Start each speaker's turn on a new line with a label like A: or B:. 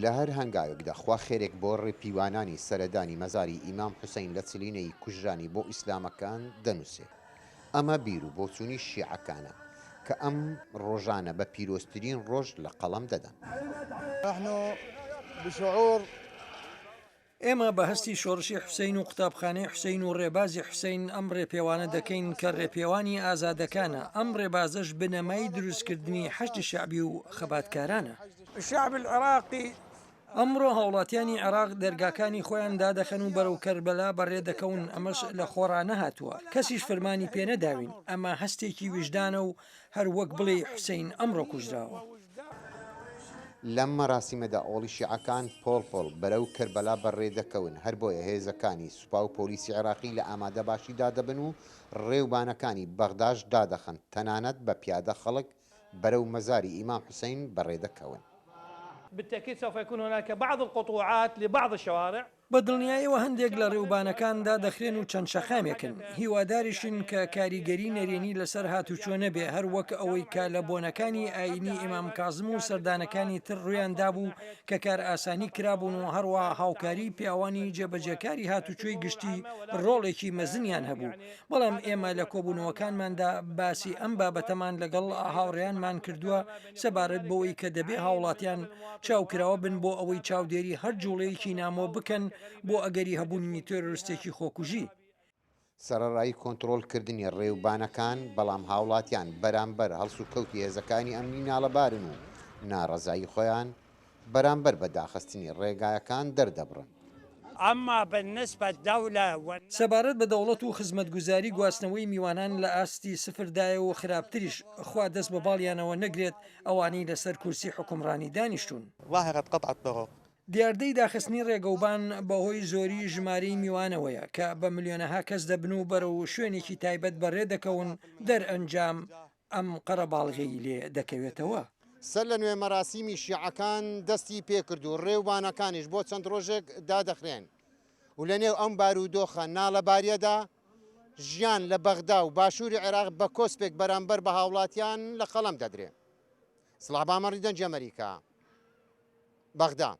A: لە هەر هەنگاوێکدا خوا خێرێک بۆ ڕێپیوانانی سەردانی مەزاری ئیمام حوسەین لە چلینەی کوژرانی بۆ ئیسلامەکان دەنووسێ. ئەمە بیر و بۆچوونی شیعەکانە کە ئەم ڕۆژانە بە پیرۆزترین ڕۆژ لە قەڵەم دەدەن.
B: ئێمە بە هەستی شۆڕشی حوسەین و قوتابخانەی حوسەین و ڕێبازی حوسەین ئەم ڕێپێوانە دەکەین کە ڕێپێوانی ئازادەکانە. ئەم ڕێبازەش بنەمای دروستکردنی حەشد شعبی و خەباتکارانە.
C: الشعب العراقي
B: ئەمڕۆ هاوڵاتیانی عێراق دەرگاکانی خۆیان دادەخەن و بەرەو کەربەلا بەڕێ دەکەون. ئەمەش لە خۆڕانە هاتووە، کەسیش فەرمانی پێ نەداوین. ئەمە هەستێکی وجدانە و هەر وەک بڵێ حوسەین ئەمڕۆ کوژراوە.
A: لەم مەراسیمەدا ئۆڵی شیعەکان پۆڵ بەرەو کەربەلا بەڕێ دەکەون. هەر بۆیە هێزەکانی سوپا و پۆلیسی عێراقی لە ئامادە باشیدا دەبن و ڕێوبانەکانی بەغداش دادەخەن، تەنانەت بە پیادە خەڵک بەرەو مەزاری ئیمام حوسەین بەڕێ دەکەون.
C: بالتأكيد سوف يكون هناك بعض القطوعات لبعض الشوارع.
B: بە دڵنیاییەوە هەندێک لە ڕێوبانەکاندا دەخرێن و چەند شەخامێکن. هیواداریشن کە کاریگەری نەرێنی لەسەر هاتوچۆ نەبێ، هەر وەک ئەوەی کە لە بۆنەکانی ئاینی ئیمام کازم و سەردانەکانی تر ڕوویاندا بوو کە کار ئاسانی کرابوون و هەروە هاوکاری پیاوانی جێبەجێکاری هاتوچۆی گشتی ڕۆڵێکی مەزنیان هەبوو. بەڵام ئێمە لە کۆبوونەوەکانماندا باسی ئەم بابەتەمان لەگەڵ هاوڕێیانمان کردووە سەبارەت بەوەی کە دەبێ هاوڵاتیان چاوکراوە بن بۆ ئەوەی چاودێری هەر جوڵەیەکی نامۆ بکەن بۆ ئەگەری هەبوونی تۆرۆریستێکی خۆکوژی.
A: سەرەڕایی کۆنتڕۆڵکردنی ڕێوبانەکان، بەڵام هاوڵاتیان بەرامبەر هەڵسو کەوتی هێزەکانی ئەمنی ناڵەبارن و ناڕەزایی خۆیان بەرامبەر بە داخستنی ڕێگایەکان دەردەبڕن.
C: أما بالنسبة الدولة
B: سەبارەت بە دەوڵەت و خزمەتگوزاری گواستنەوەی میوانان لە ئاستی سفردایە و خراپتریش خوا دەست بە باڵیانەوە نەگرێت ئەوانەی لەسەر کورسی حکومڕانی دانیشتون.
D: ظاهرة قطع الطرق
B: دیاردەی داخستنی ڕێگەوبان بەهۆی زۆری ژمارەی میوانەوەیە کە بە ملیۆنەها کەس دەبن و بەرەو شوێنێکی تایبەت بەڕێ دەکەون. دەرئەنجام ئەم قەرەباڵغەی لێ دەکەوێتەوە.
A: سەر لە نوێ مەراسیمی شیعەکان دەستی پێکرد و ڕێوبانەکانیش بۆ چەند ڕۆژێک دادەخرێن و لە نێو ئەم بارودۆخە ناڵەباریەدا ژیان لە بەغدا و باشووری عێراق بە کۆسپێک بەرامبەر بە هاوڵاتیان لە قەڵەم دەدرێ. سڵاح بامەڕی دەنج ئەمریکا، بەغدا.